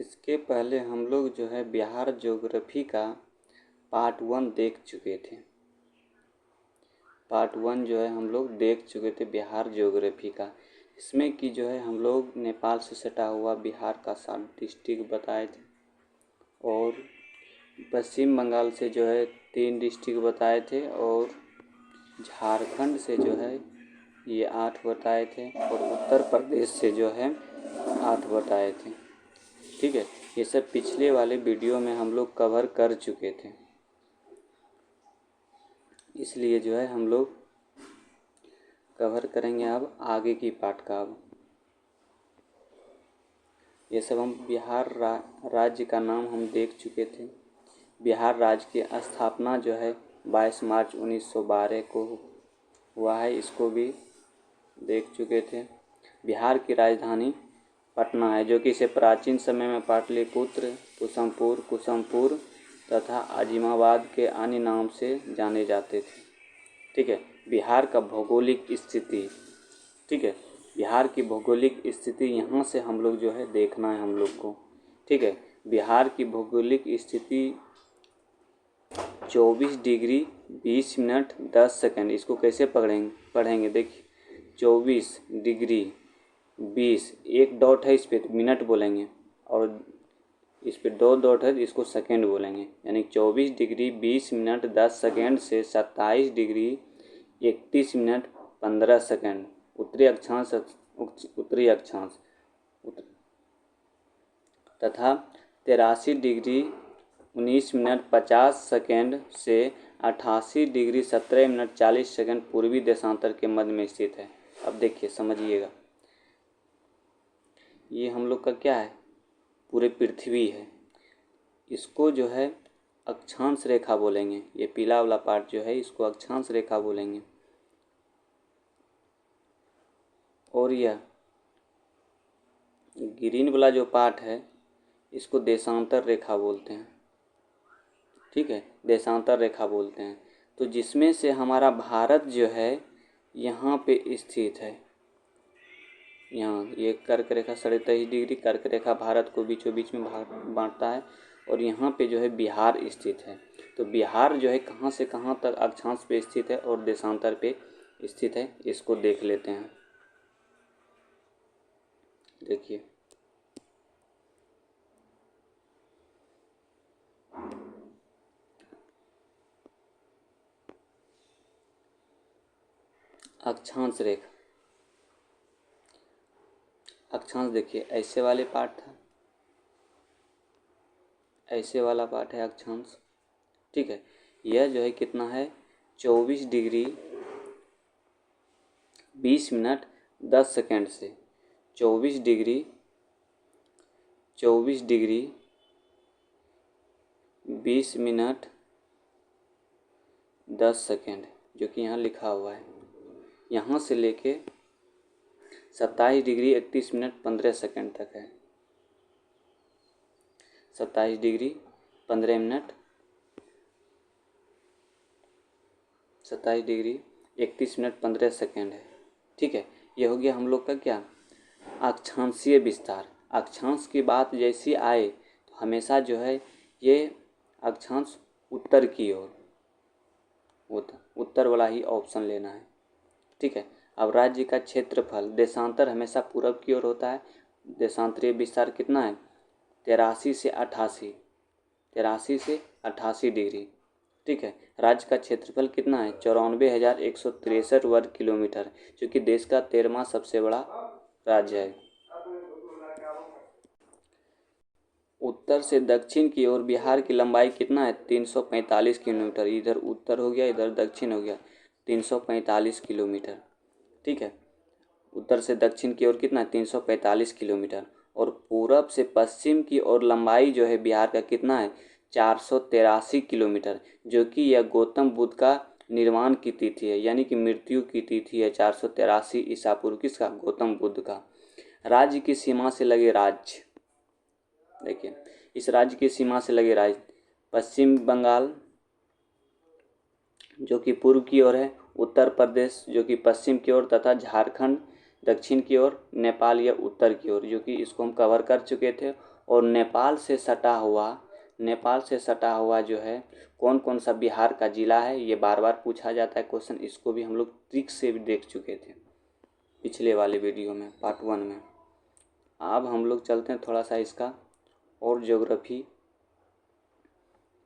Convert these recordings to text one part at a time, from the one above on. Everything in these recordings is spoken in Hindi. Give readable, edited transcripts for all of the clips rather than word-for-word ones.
इसके पहले हम लोग जो है बिहार ज्योग्राफी का पार्ट 1 देख चुके थे। पार्ट 1 जो है हम लोग देख चुके थे बिहार ज्योग्राफी का। इसमें कि जो है हम लोग नेपाल से सटा हुआ बिहार का 7 डिस्ट्रिक्ट बताए थे और पश्चिम बंगाल से जो है 3 डिस्ट्रिक्ट बताए थे और झारखंड से जो है ये 8 बताए थे और उत्तर प्रदेश से जो है 8 बताए थे। ठीक है, ये सब पिछले वाले वीडियो में हम लोग कवर कर चुके थे, इसलिए जो है हम लोग कवर करेंगे अब आगे की पार्ट का। अब ये सब हम बिहार राज्य का नाम हम देख चुके थे। बिहार राज्य की स्थापना जो है 22 मार्च 1912 को हुआ है, इसको भी देख चुके थे। बिहार की राजधानी पटना है, जो कि इसे प्राचीन समय में पाटलिपुत्र, कुसुमपुर तथा आजिमाबाद के अन्य नाम से जाने जाते थे। ठीक है, बिहार का भौगोलिक स्थिति, ठीक है, बिहार की भौगोलिक स्थिति यहाँ से हम लोग जो है देखना है हम लोग को। ठीक है, बिहार की भौगोलिक स्थिति 24 डिग्री 20 मिनट 10 सेकंड। इसको कैसे पढ़ेंगे देखिए, 24 डिग्री 20, एक डॉट है इस पर मिनट बोलेंगे और इस पर 2 डॉट है इसको सेकंड बोलेंगे, यानी 24 डिग्री 20 मिनट 10 सेकंड से 27 डिग्री 31 मिनट 15 सेकंड उत्तरी अक्षांश तथा 83 डिग्री 19 मिनट 50 सेकंड से 88 डिग्री 17 मिनट 40 सेकंड पूर्वी देशांतर के मध्य में स्थित है। अब देखिए समझिएगा, ये हम लोग का क्या है, पूरे पृथ्वी है। इसको जो है अक्षांश रेखा बोलेंगे, ये पीला वाला पार्ट जो है इसको अक्षांश रेखा बोलेंगे और यह ग्रीन वाला जो पार्ट है इसको देशांतर रेखा बोलते हैं। ठीक है, देशांतर रेखा बोलते हैं। तो जिसमें से हमारा भारत जो है यहाँ पे स्थित है, यहाँ ये कर्क रेखा 23.5 डिग्री कर्क रेखा भारत को बीचों बीच में बांटता है और यहाँ पे जो है बिहार स्थित है। तो बिहार जो है कहाँ से कहाँ तक अक्षांश पे स्थित है और देशांतर पे स्थित है, इसको देख लेते हैं। देखिए, अक्षांश रेखा, अक्षांश देखिए ऐसे वाले पार्ट था, ऐसे वाला पार्ट है अक्षांश। ठीक है, यह जो है कितना है 24 डिग्री 20 मिनट 10 सेकंड से 24 डिग्री 20 मिनट 10 सेकंड, जो कि यहाँ लिखा हुआ है, यहाँ से लेके 27 डिग्री 31 मिनट 15 सेकंड तक है। 27 degree 15 minute 27 degree 31 minute 15 second है। ठीक है, ये हो गया हम लोग का क्या, अक्षांशीय विस्तार। अक्षांश की बात जैसी आए तो हमेशा जो है ये अक्षांश उत्तर की ओर, उत्तर वाला ही ऑप्शन लेना है। ठीक है, अब राज्य का क्षेत्रफल, देशांतर हमेशा पूरब की ओर होता है। देशांतरीय विस्तार कितना है 83 से 88 डिग्री। ठीक है, राज्य का क्षेत्रफल कितना है 94,163 वर्ग किलोमीटर, जो कि देश का 13वां सबसे बड़ा राज्य है। उत्तर से दक्षिण की ओर बिहार की लंबाई कितना है 345 किलोमीटर। इधर उत्तर हो गया, इधर दक्षिण हो गया, 345 किलोमीटर। ठीक है, उत्तर से दक्षिण की ओर कितना है 345 किलोमीटर और पूरब से पश्चिम की ओर लंबाई जो है बिहार का कितना है 483 किलोमीटर, जो कि यह गौतम बुद्ध का निर्माण की तिथि है, यानी कि मृत्यु की तिथि है 483 ईसा पूर्व, किसका, गौतम बुद्ध का। राज्य की सीमा से लगे राज्य, देखिए इस राज्य की सीमा से लगे राज्य पश्चिम बंगाल जो कि पूर्व की ओर है, उत्तर प्रदेश जो कि पश्चिम की ओर तथा झारखंड दक्षिण की ओर, नेपाल या उत्तर की ओर, जो कि इसको हम कवर कर चुके थे। और नेपाल से सटा हुआ जो है कौन कौन सा बिहार का जिला है, ये बार बार पूछा जाता है क्वेश्चन। इसको भी हम लोग ट्रिक से भी देख चुके थे पिछले वाले वीडियो में, पार्ट 1 में। अब हम लोग चलते हैं थोड़ा सा इसका और ज्योग्राफी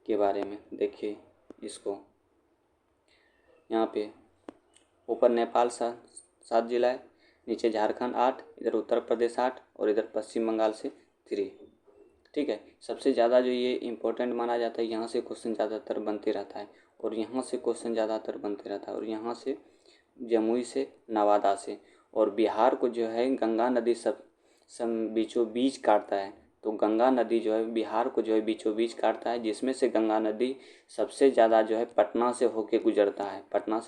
के बारे में। देखिए इसको, यहाँ पे ऊपर नेपाल 7 जिला है, नीचे झारखंड 8, इधर उत्तर प्रदेश 8 और इधर पश्चिम बंगाल से 3। ठीक है, सबसे ज़्यादा जो ये इम्पोर्टेंट माना जाता है, यहाँ से क्वेश्चन ज़्यादातर बनते रहता है और यहाँ से क्वेश्चन ज़्यादातर बनते रहता है और यहाँ से जमुई से, नवादा से। और बिहार को जो है गंगा नदी सब बीचों बीच काटता है। तो गंगा नदी जो है बिहार को जो है बीचों बीच काटता है, जिसमें से गंगा नदी सबसे ज़्यादा जो है पटना से होके गुजरता है। पटना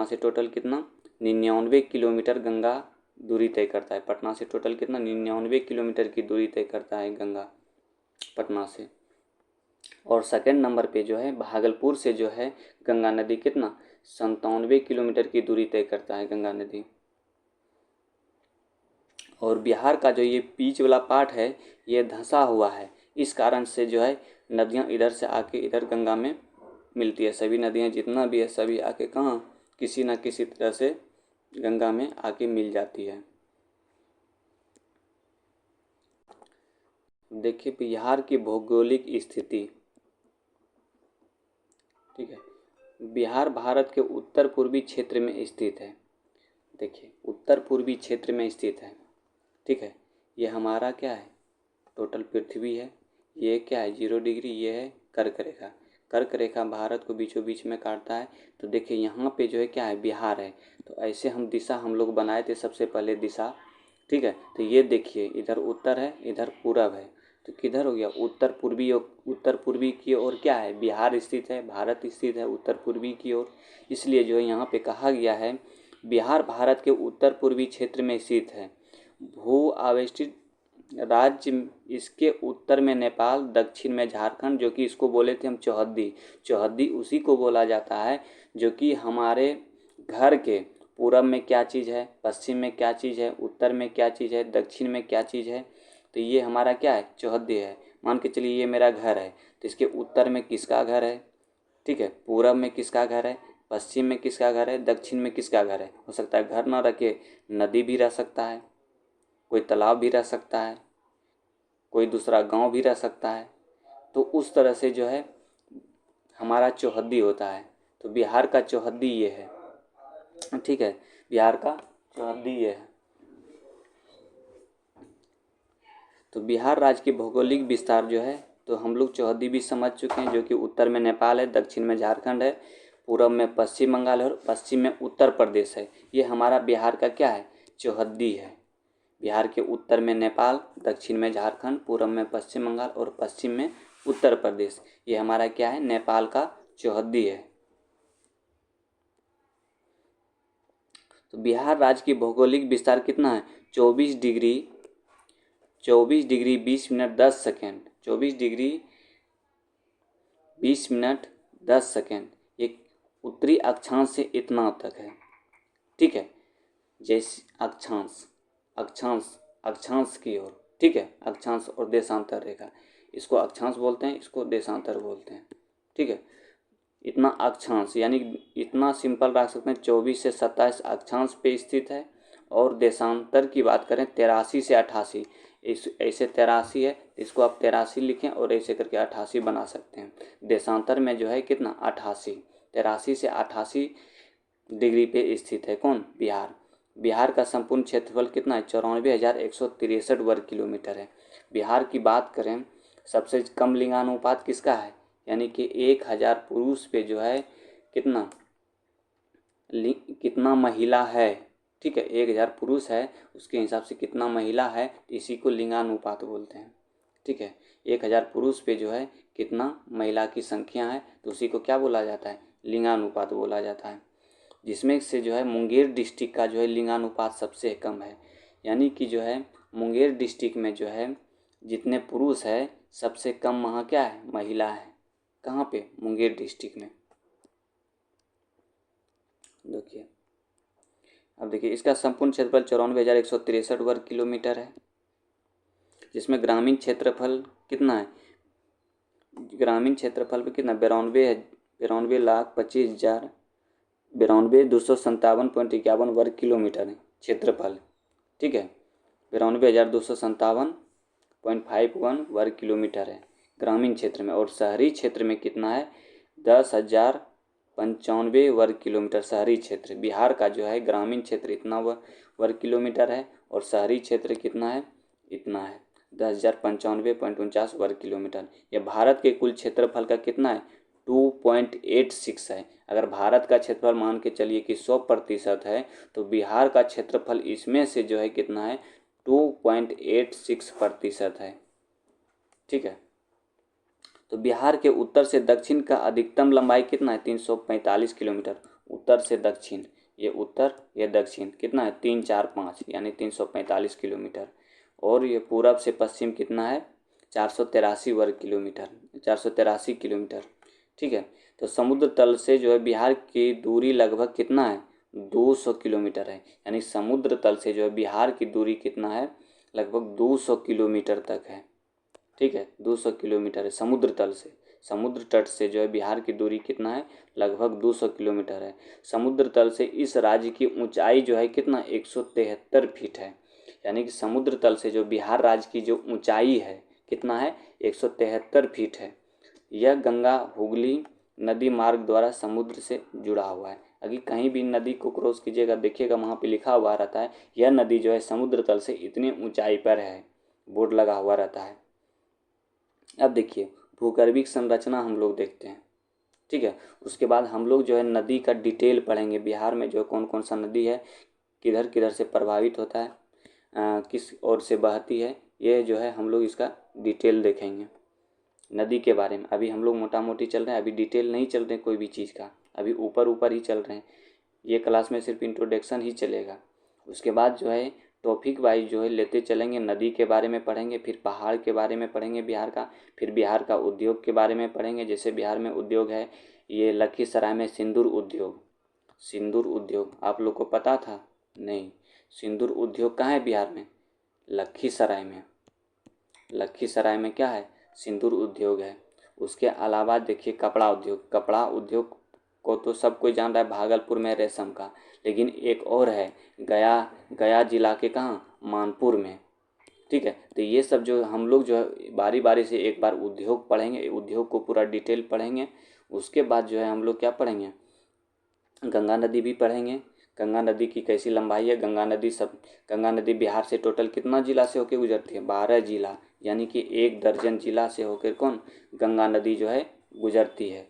से टोटल कितना 99 किलोमीटर गंगा दूरी तय करता है। पटना से टोटल कितना 99 किलोमीटर की दूरी तय करता है गंगा पटना से। और सेकंड नंबर पे जो है भागलपुर से जो है गंगा नदी कितना 97 किलोमीटर की दूरी तय करता है गंगा नदी। और बिहार का जो ये बीच वाला पार्ट है ये धंसा हुआ है, इस कारण से जो है नदियाँ इधर से आके इधर गंगा में मिलती है। सभी नदियाँ जितना भी है सभी आके कहाँ किसी न किसी तरह से गंगा में आके मिल जाती है। देखिए बिहार की भौगोलिक स्थिति, ठीक है, बिहार भारत के उत्तर पूर्वी क्षेत्र में स्थित है। देखिए उत्तर पूर्वी क्षेत्र में स्थित है, ठीक है। ये हमारा क्या है टोटल पृथ्वी है, ये क्या है 0 डिग्री, ये है कर्क रेखा। कर्क रेखा भारत को बीचों बीच में काटता है। तो देखिए यहाँ पे जो है क्या है बिहार है, तो ऐसे हम दिशा हम लोग बनाए थे सबसे पहले दिशा, ठीक है। तो ये देखिए इधर उत्तर है, इधर पूरब है, तो किधर हो गया उत्तर पूर्वी की ओर क्या है बिहार स्थित है, भारत स्थित है उत्तर पूर्वी की ओर। इसलिए जो है यहाँ पे कहा गया है बिहार भारत के उत्तर पूर्वी क्षेत्र में स्थित है। भू आवेष्टित राज्य, इसके उत्तर में नेपाल, दक्षिण में झारखंड, जो कि इसको बोले थे हम चौहद्दी उसी को बोला जाता है जो कि हमारे घर के पूरब में क्या चीज़ है, पश्चिम में क्या चीज़ है, उत्तर में क्या चीज़ है, दक्षिण में क्या चीज़ है। तो ये हमारा क्या है चौहद्दी है। मान के चलिए ये मेरा घर है, तो इसके उत्तर में किसका घर है, ठीक है, पूरब में किसका घर है, पश्चिम में किसका घर है, दक्षिण में किसका घर है। हो सकता है घर ना रखे नदी भी रह सकता है, कोई तालाब भी रह सकता है, कोई दूसरा गांव भी रह सकता है। तो उस तरह से जो है हमारा चौहद्दी होता है। तो बिहार का चौहद्दी ये है, ठीक है, बिहार का चौहद्दी ये है। तो बिहार राज्य की भौगोलिक विस्तार जो है, तो हम लोग चौहद्दी भी समझ चुके हैं, जो कि उत्तर में नेपाल है, दक्षिण में झारखंड है, पूरब में पश्चिम बंगाल है और पश्चिम में उत्तर प्रदेश है। ये हमारा बिहार का क्या है चौहद्दी है। बिहार के उत्तर में नेपाल, दक्षिण में झारखंड, पूरब में पश्चिम बंगाल और पश्चिम में उत्तर प्रदेश। ये हमारा क्या है नेपाल का चौहद्दी है। तो बिहार राज्य की भौगोलिक विस्तार कितना है 24 degree 20 minute 10 second, 24 degree 20 minute 10 second. ये उत्तरी अक्षांश से इतना तक है, ठीक है। जैसे अक्षांश की ओर, ठीक है, अक्षांश और देशांतर रेखा, इसको अक्षांश बोलते हैं, इसको देशांतर बोलते हैं, ठीक है। इतना अक्षांश यानी इतना सिंपल रख सकते हैं 24 से 27 अक्षांश पे स्थित है। और देशांतर की बात करें 83 से 88, ऐसे 83 है, इसको आप 83 लिखें और ऐसे करके 88 बना सकते हैं। देशांतर में जो है कितना 88, 83 से 88 डिग्री पे स्थित है कौन बिहार। बिहार का संपूर्ण क्षेत्रफल कितना है 94,163 वर्ग किलोमीटर है। बिहार की बात करें सबसे कम लिंगानुपात किसका है, यानी कि 1000 पुरुष पे जो है कितना महिला है, ठीक है। 1000 पुरुष है उसके हिसाब से कितना महिला है, इसी को लिंगानुपात बोलते हैं, ठीक है। 1000 पुरुष पे जो है कितना महिला की संख्या है, तो उसी को क्या बोला जाता है लिंगानुपात बोला जाता है। जिसमें से जो है मुंगेर डिस्ट्रिक्ट का जो है लिंगानुपात सबसे कम है, यानी कि जो है मुंगेर डिस्ट्रिक्ट में जो है जितने पुरुष है सबसे कम वहाँ क्या है महिला है। कहाँ पे मुंगेर डिस्ट्रिक्ट में। देखिए अब देखिए इसका संपूर्ण क्षेत्रफल 94,163 वर्ग किलोमीटर है। जिसमें ग्रामीण क्षेत्रफल कितना है, ग्रामीण क्षेत्रफल पे कितना 92,25,000 92,257.51 वर्ग किलोमीटर है क्षेत्रफल। ठीक है, 92,257.51 वर्ग किलोमीटर है ग्रामीण क्षेत्र में। और शहरी क्षेत्र में कितना है, 10,095 वर्ग किलोमीटर शहरी क्षेत्र। बिहार का जो है ग्रामीण क्षेत्र इतना वर्ग किलोमीटर है और शहरी क्षेत्र कितना है, इतना है 10,095.49 वर्ग किलोमीटर। यह भारत के कुल क्षेत्रफल का कितना है, 2.86 है। अगर भारत का क्षेत्रफल मान के चलिए कि 100% है तो बिहार का क्षेत्रफल इसमें से जो है कितना है, 2.86% है। ठीक है, तो बिहार के उत्तर से दक्षिण का अधिकतम लंबाई कितना है, 345 किलोमीटर। उत्तर से दक्षिण, ये उत्तर ये दक्षिण कितना है, 3 4 5 यानी 345 किलोमीटर। और ये पूरब से पश्चिम कितना है, 483 वर्ग किलोमीटर, 483 किलोमीटर। ठीक है, तो समुद्र तल से जो है बिहार की दूरी लगभग कितना है, 200 किलोमीटर है। यानी समुद्र तल से जो है बिहार की दूरी कितना है, लगभग 200 किलोमीटर तक है। ठीक है, 200 किलोमीटर है समुद्र तल से। समुद्र तट से जो है बिहार की दूरी कितना है, लगभग 200 किलोमीटर है। समुद्र तल से इस राज्य की ऊंचाई जो है कितना, 173 फीट है। यानी कि समुद्र तल से जो बिहार राज्य की जो ऊंचाई है कितना है, 173 फीट है। यह गंगा हुगली नदी मार्ग द्वारा समुद्र से जुड़ा हुआ है। अगर कहीं भी नदी को क्रॉस कीजिएगा, देखिएगा वहाँ पे लिखा हुआ रहता है यह नदी जो है समुद्र तल से इतनी ऊंचाई पर है, बोर्ड लगा हुआ रहता है। अब देखिए भूगर्भिक संरचना हम लोग देखते हैं। ठीक है, उसके बाद हम लोग जो है नदी का डिटेल पढ़ेंगे। बिहार में जो कौन कौन सा नदी है, किधर किधर से प्रभावित होता है, किस ओर से बहती है, ये जो है हम लोग इसका डिटेल देखेंगे नदी के बारे में। अभी हम लोग मोटा मोटी चल रहे हैं, अभी डिटेल नहीं चल रहे हैं कोई भी चीज़ का, अभी ऊपर ऊपर ही चल रहे हैं। ये क्लास में सिर्फ इंट्रोडक्शन ही चलेगा। उसके बाद जो है टॉपिक वाइज जो है लेते चलेंगे। नदी के बारे में पढ़ेंगे, फिर पहाड़ के बारे में पढ़ेंगे बिहार का, फिर बिहार का उद्योग के बारे में पढ़ेंगे। जैसे बिहार में उद्योग है ये लखीसराय में सिंदूर उद्योग। सिंदूर उद्योग आप लोग को पता था? नहीं। सिंदूर उद्योग कहाँ है बिहार में? लखीसराय में। लखीसराय में क्या है? सिंदूर उद्योग है। उसके अलावा देखिए कपड़ा उद्योग। कपड़ा उद्योग को तो सब कोई जान रहा है, भागलपुर में रेशम का। लेकिन एक और है गया जिला के कहाँ, मानपुर में। ठीक है, तो ये सब जो हम लोग जो है बारी बारी से एक बार उद्योग पढ़ेंगे, उद्योग को पूरा डिटेल पढ़ेंगे। उसके बाद जो है हम लोग क्या पढ़ेंगे, गंगा नदी भी पढ़ेंगे। गंगा नदी की कैसी लंबाई है, गंगा नदी बिहार से टोटल कितना जिला से होकर गुजरती है? 12 जिला, यानी कि 1 दर्जन जिला से होकर कौन, गंगा नदी जो है गुजरती है।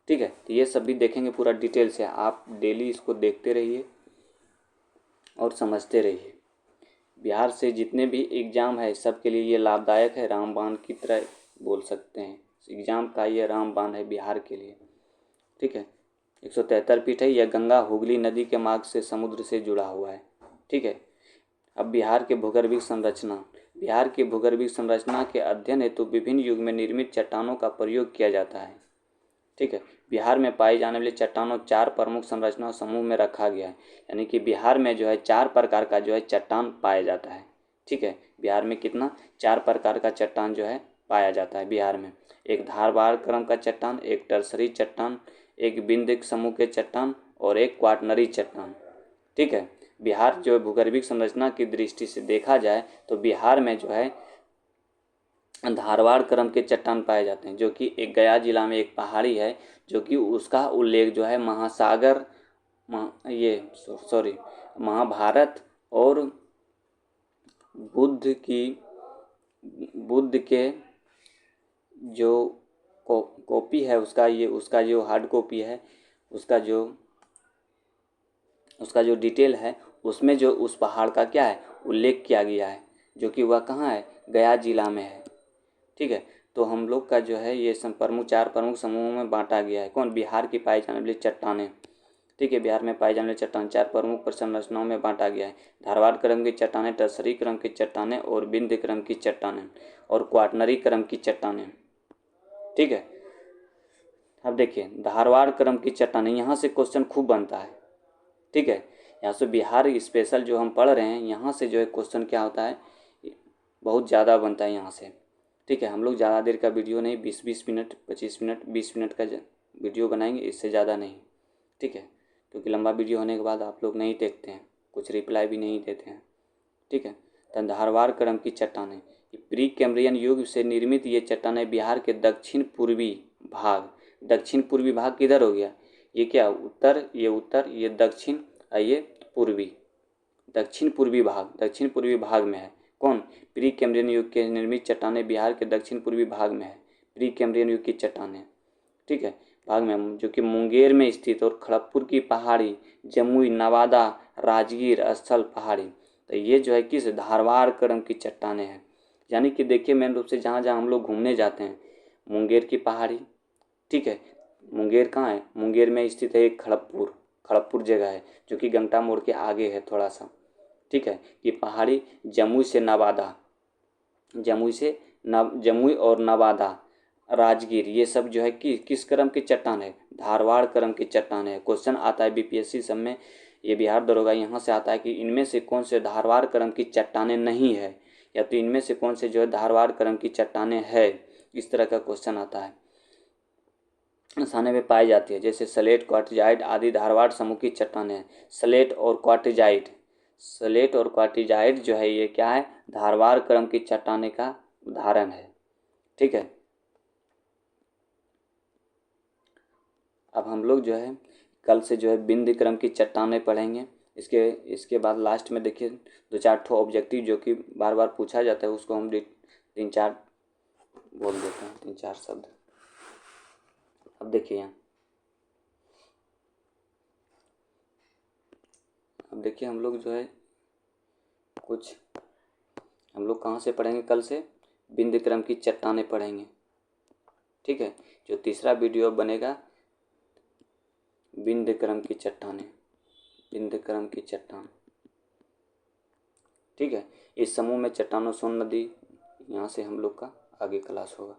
ठीक है, तो ये सब भी देखेंगे पूरा डिटेल से। आप डेली इसको देखते रहिए और समझते रहिए। बिहार से जितने भी एग्ज़ाम है सबके लिए ये लाभदायक है, रामबाण की तरह बोल सकते हैं। एग्ज़ाम का ये रामबाण है बिहार के लिए। ठीक है, 173 फीट है। यह गंगा हुगली नदी के मार्ग से समुद्र से जुड़ा हुआ है। ठीक है, अब बिहार के भूगर्भिक संरचना। बिहार की भूगर्भिक संरचना के अध्ययन हेतु विभिन्न युग में निर्मित चट्टानों का प्रयोग किया जाता है। ठीक है, बिहार में पाई जाने वाली चट्टानों 4 प्रमुख संरचना समूह में रखा गया है। यानी कि बिहार में जो है 4 प्रकार का जो है चट्टान पाया जाता है। ठीक है, बिहार में कितना, 4 प्रकार का चट्टान जो है पाया जाता है बिहार में। एक धारवाड़ क्रम का चट्टान, एक टर्सरी चट्टान, एक बिंदिक समूह के चट्टान और एक क्वाटनरी चट्टान। ठीक है, बिहार जो है भूगर्भिक संरचना की दृष्टि से देखा जाए तो बिहार में जो है धारवाड़ क्रम के चट्टान पाए जाते हैं, जो कि एक गया जिला में एक पहाड़ी है, जो कि उसका उल्लेख जो है महाभारत और बुद्ध के जो कॉपी है उसका जो हार्ड कॉपी है, उसका जो डिटेल है उसमें जो उस पहाड़ का क्या है, उल्लेख किया गया है, जो कि वह कहाँ है, गया जिला में है। ठीक है, तो हम लोग का जो है ये 4 प्रमुख समूहों में बांटा गया है। कौन? बिहार की पाई जाने वाली चट्टानें। ठीक है, बिहार में पाई जाने वाली चट्टान 4 प्रमुख संरचनाओं में बांटा गया है। धारवाड़ क्रम की चट्टानें, टर्सरी क्रम की चट्टानें और बिंद क्रम की चट्टानें और क्वाटनरी क्रम की चट्टानें। ठीक है, अब देखिए धारवाड़ क्रम की चट्टानें, यहाँ से क्वेश्चन खूब बनता है। ठीक है, यहाँ से बिहार स्पेशल जो हम पढ़ रहे हैं यहाँ से जो है क्वेश्चन क्या होता है, बहुत ज़्यादा बनता है यहाँ से। ठीक है, हम लोग ज़्यादा देर का वीडियो नहीं, 20-20 मिनट, 25 मिनट, 20 मिनट का वीडियो बनाएंगे, इससे ज़्यादा नहीं। ठीक है, क्योंकि लंबा वीडियो होने के बाद आप लोग नहीं देखते हैं, कुछ रिप्लाई भी नहीं देते हैं। ठीक है, तंधारवार क्रम की चट्टानें, प्री कैम्ब्रियन युग से निर्मित ये चट्टानें बिहार के दक्षिण पूर्वी भाग, दक्षिण पूर्वी भाग किधर हो गया, ये क्या उत्तर, ये दक्षिण और ये पूर्वी, दक्षिण पूर्वी भाग में है। कौन, प्री कैम्ब्रियन युग के निर्मित चट्टानें बिहार के दक्षिण पूर्वी भाग में है, प्री कैम्ब्रियन युग की चट्टानें। ठीक है, भाग में, जो कि मुंगेर में स्थित और खड़गपुर की पहाड़ी, जमुई, नवादा, राजगीर स्थल पहाड़ी, तो ये जो है किस धारवाड़ क्रम की चट्टानें हैं। यानी कि देखिए मेन रूप से जहाँ जहाँ हम लोग घूमने जाते हैं, मुंगेर की पहाड़ी, ठीक है, मुंगेर कहाँ है, मुंगेर में स्थित है एक खड़गपुर जगह है जो कि गंगटा मोड़ के आगे है थोड़ा सा। ठीक है, ये पहाड़ी जमुई से नवादा, जमुई और नवादा, राजगीर, ये सब जो है कि किस क्रम की चट्टान है, धारवाड़ क्रम की चट्टान है। क्वेश्चन आता है बीपीएससी सब में, ये बिहार दरोगा यहाँ से आता है कि इनमें से कौन से धारवाड़ क्रम की चट्टानें नहीं है, या तो इनमें से कौन से जो है धारवाड़ क्रम की चट्टानें है, इस तरह का क्वेश्चन आता है। स्थानों में पाई जाती है, जैसे सलेट, क्वार्टिजाइट आदि धारवाड़ समूह की चट्टानें। सलेट और क्वार्टिजाइट जो है ये क्या है, धारवाड़ क्रम की चट्टानें का उदाहरण है। ठीक है, अब हम लोग जो है कल से जो है बिंद क्रम की चट्टानें पढ़ेंगे। इसके बाद लास्ट में देखिए 2-4 ठो ऑब्जेक्टिव जो कि बार बार पूछा जाता है, उसको हम 3-4 बोल देते हैं, 3-4 शब्द। अब देखिए यहाँ, अब देखिए हम लोग जो है कुछ, हम लोग कहाँ से पढ़ेंगे कल से, बिंद क्रम की चट्टानें पढ़ेंगे। ठीक है, जो तीसरा वीडियो बनेगा बिंद क्रम की चट्टान। ठीक है, इस समूह में चट्टानों सोन नदी, यहाँ से हम लोग का आगे क्लास होगा।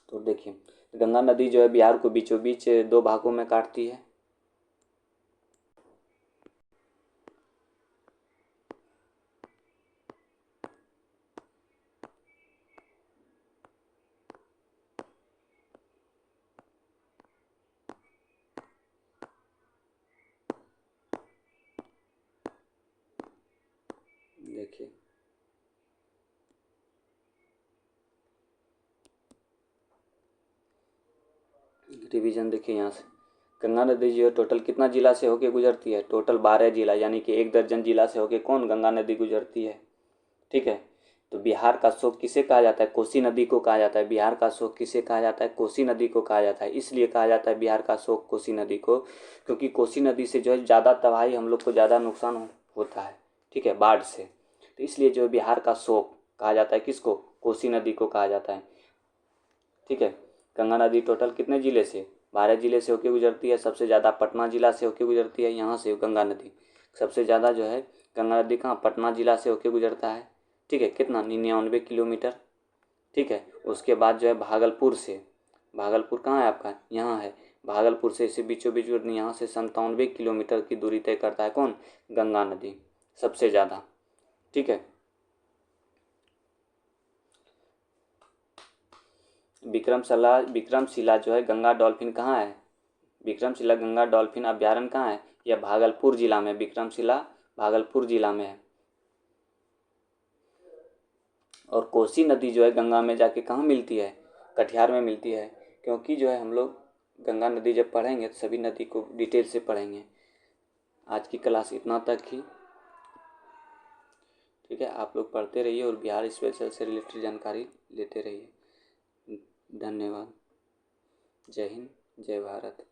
तो देखिए गंगा नदी जो है बिहार को बीचों बीच 2 भागों में काटती है। देखिए रिवीजन देखिए यहाँ से, गंगा नदी जो है टोटल कितना जिला से होके गुजरती है, टोटल 12 जिला, यानी कि 1 दर्जन जिला से होके कौन गंगा नदी गुजरती है। ठीक है, तो बिहार का शोक किसे कहा जाता है, कोसी नदी को कहा जाता है। बिहार का शोक किसे कहा जाता है, कोसी नदी को कहा जाता है। इसलिए कहा जाता है बिहार का शोक कोसी नदी को, क्योंकि कोसी नदी से जो है ज़्यादा तबाही, हम लोग को ज़्यादा नुकसान होता है। ठीक है, बाढ़ से, तो इसलिए जो बिहार का शोक कहा जाता है किसको, कोसी नदी को कहा जाता है। ठीक है, गंगा नदी टोटल कितने ज़िले से, 12 जिले से होके गुजरती है। सबसे ज़्यादा पटना जिला से होके गुजरती है, यहाँ से गंगा नदी सबसे ज़्यादा जो है, गंगा नदी कहाँ, पटना जिला से होके गुजरता है। ठीक है, कितना, 99 किलोमीटर। ठीक है, उसके बाद जो है भागलपुर से, भागलपुर कहाँ है आपका, यहाँ है, भागलपुर से इसे बीचों बीच यहाँ से 97 किलोमीटर की दूरी तय करता है कौन, गंगा नदी सबसे ज़्यादा। ठीक है, विक्रमशिला जो है गंगा डॉल्फिन कहाँ है, विक्रमशिला गंगा डॉल्फिन अभ्यारण्य कहाँ है, यह भागलपुर जिला में, विक्रमशिला भागलपुर जिला में है। और कोसी नदी जो है गंगा में जाके कहाँ मिलती है, कटिहार में मिलती है। क्योंकि जो है हम लोग गंगा नदी जब पढ़ेंगे तो सभी नदी को डिटेल से पढ़ेंगे। आज की क्लास इतना तक ही। ठीक है, आप लोग पढ़ते रहिए और बिहार स्पेशल से रिलेटेड जानकारी लेते रहिए। धन्यवाद। जय हिंद, जय भारत।